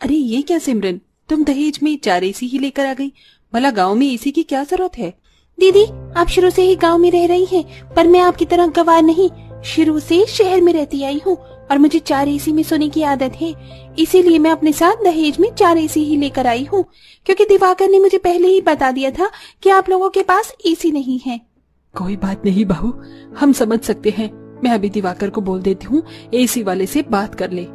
अरे ये क्या सिमरन, तुम दहेज में 4 एसी ही लेकर आ गई। भला गांव में एसी की क्या जरूरत है। दीदी, आप शुरू से ही गांव में रह रही हैं, पर मैं आपकी तरह गवार नहीं, शुरू से शहर में रहती आई हूँ और मुझे 4 एसी में सोने की आदत है। इसीलिए मैं अपने साथ दहेज में 4 एसी ही लेकर आई हूँ, क्योंकि दिवाकर ने मुझे पहले ही बता दिया था कि आप लोगों के पास एसी नहीं है। कोई बात नहीं बहू, हम समझ सकते हैं। मैं अभी दिवाकर को बोल देती हूँ एसी वाले से बात कर ले।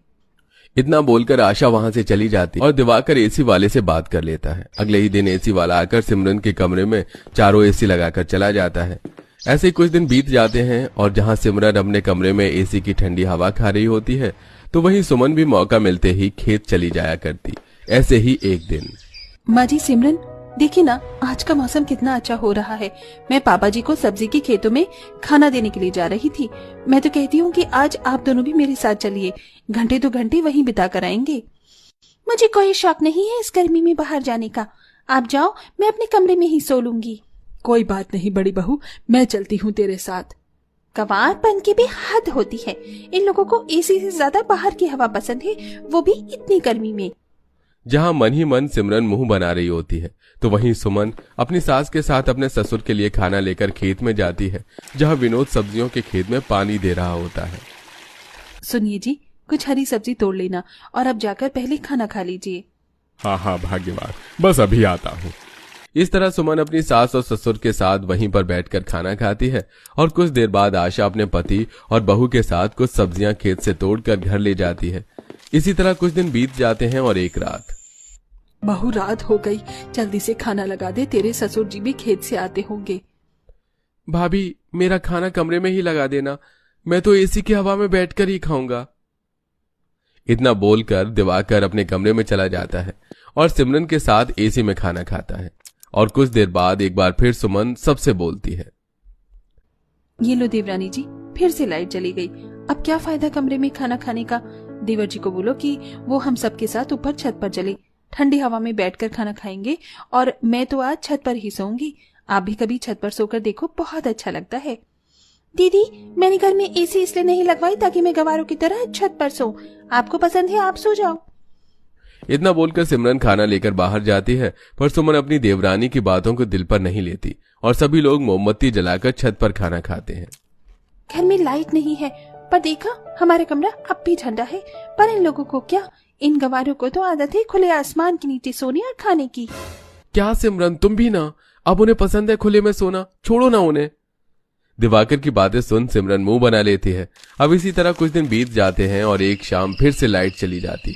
इतना बोलकर आशा वहां से चली जाती और दिवाकर एसी वाले से बात कर लेता है। अगले ही दिन एसी वाला आकर सिमरन के कमरे में चारों एसी लगाकर चला जाता है। ऐसे ही कुछ दिन बीत जाते हैं और जहां सिमरन अपने कमरे में एसी की ठंडी हवा खा रही होती है, तो वहीं सुमन भी मौका मिलते ही खेत चली जाया करती। ऐसे ही एक दिन, माँ जी सिमरन, देखिए ना, आज का मौसम कितना अच्छा हो रहा है। मैं पापा जी को सब्जी के खेतों में खाना देने के लिए जा रही थी। मैं तो कहती हूँ कि आज आप दोनों भी मेरे साथ चलिए, घंटे 2 घंटे वहीं बिता कर आएंगे। मुझे कोई शौक नहीं है इस गर्मी में बाहर जाने का। आप जाओ, मैं अपने कमरे में ही सो लूंगी। कोई बात नहीं बड़ी बहू, मैं चलती हूँ तेरे साथ। गंवारपन की भी हद होती है। इन लोगों को एसी से ज्यादा बाहर की हवा पसंद है, वो भी इतनी गर्मी में। जहां मन ही मन सिमरन मुंह बना रही होती है, तो वहीं सुमन अपनी सास के साथ अपने ससुर के लिए खाना लेकर खेत में जाती है, जहां विनोद सब्जियों के खेत में पानी दे रहा होता है। सुनिए जी, कुछ हरी सब्जी तोड़ लेना और अब जाकर पहले खाना खा लीजिए। हाँ हाँ भाग्यवान, बस अभी आता हूँ। इस तरह सुमन अपनी सास और ससुर के साथ वहीं पर बैठकर खाना खाती है और कुछ देर बाद आशा अपने पति और बहू के साथ कुछ सब्जियां खेत से तोड़कर घर ले जाती है। इसी तरह कुछ दिन बीत जाते हैं और एक रात, बहू रात हो गई, जल्दी से खाना लगा दे, तेरे ससुर जी भी खेत से आते होंगे। भाभी, मेरा खाना कमरे में ही लगा देना, मैं तो एसी की हवा में बैठकर ही खाऊंगा। इतना बोलकर दिवाकर अपने कमरे में चला जाता है और सिमरन के साथ एसी में खाना खाता है। और कुछ देर बाद एक बार फिर सुमन सबसे बोलती है, ये लो देवरानी जी, फिर से लाइट चली गई। अब क्या फायदा कमरे में खाना खाने का। देवर जी को बोलो कि वो हम सबके साथ ऊपर छत पर चले, ठंडी हवा में बैठकर खाना खाएंगे। और मैं तो आज छत पर ही सोऊंगी। आप भी कभी छत पर सोकर देखो, बहुत अच्छा लगता है। दीदी, मैंने घर में एसी इसलिए नहीं लगवाई ताकि मैं गवारों की तरह छत पर सोऊं। आपको पसंद है, आप सो जाओ। इतना बोलकर सिमरन खाना लेकर बाहर जाती है, पर सुमन अपनी देवरानी की बातों को दिल पर नहीं लेती और सभी लोग मोमबत्ती जलाकर छत पर खाना खाते हैं। घर में लाइट नहीं है, पर देखा, हमारा कमरा अब भी ठंडा है। पर इन लोगों को क्या, इन गवारों को तो आदत है खुले आसमान के नीचे सोने और खाने की। क्या सिमरन, तुम भी ना, अब उन्हें पसंद है खुले में सोना, छोड़ो ना उन्हें। दिवाकर की बातें सुन सिमरन मुंह बना लेती है। अब इसी तरह कुछ दिन बीत जाते हैं और एक शाम फिर से लाइट चली जाती है।